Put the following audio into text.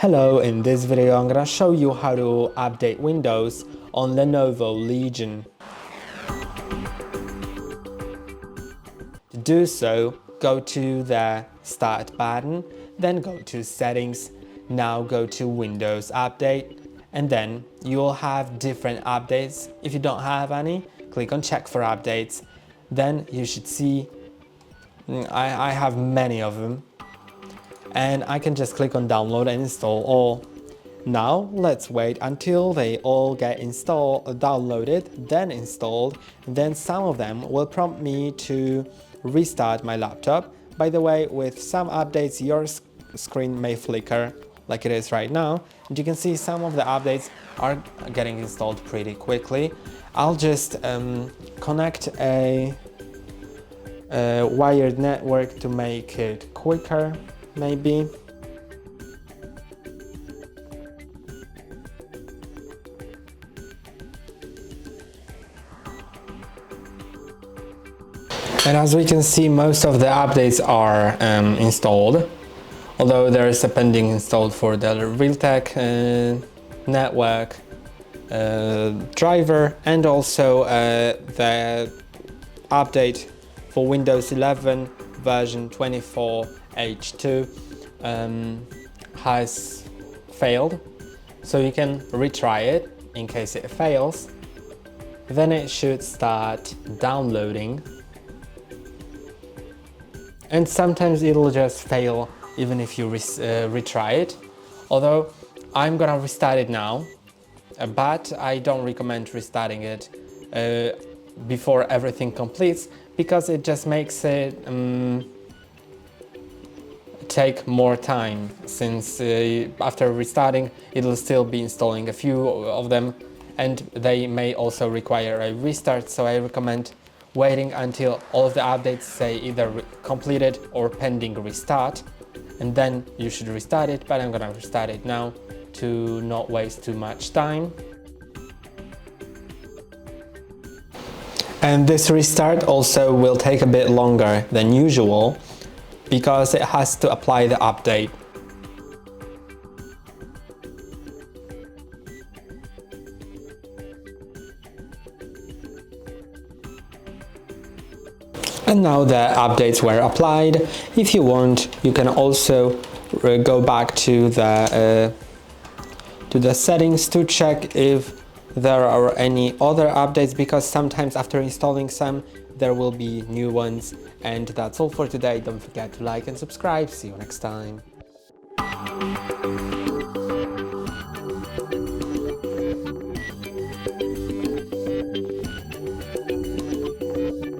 Hello, in this video I'm gonna show you how to update Windows on Lenovo Legion. To do so, go to the Start button, then go to Settings, now go to Windows Update, and then you'll have different updates. If you don't have any, click on Check for Updates. Then you should see, I have many of them. And I can just click on download and install all. Now let's wait until they all get downloaded, then installed. Then some of them will prompt me to restart my laptop. By the way, with some updates your screen may flicker like it is right now. And you can see some of the updates are getting installed pretty quickly. I'll just connect a wired network to make it quicker. Maybe. And as we can see, most of the updates are installed, although there is a pending installed for the Realtek network driver, and also the update for Windows 11 version 24H2 has failed, so you can retry it in case it fails. Then it should start downloading, and sometimes it'll just fail even if you retry it, although I'm gonna restart it now, but I don't recommend restarting it before everything completes, because it just makes it take more time, since after restarting it'll still be installing a few of them, and they may also require a restart. So I recommend waiting until all of the updates say either completed or pending restart, and then you should restart it. But I'm gonna restart it now to not waste too much time. And this restart also will take a bit longer than usual, because it has to apply the update. And now the updates were applied. If you want, you can also go back to the settings to check if there are any other updates, because sometimes after installing some there will be new ones. And that's all for today. Don't forget to like and subscribe. See you next time.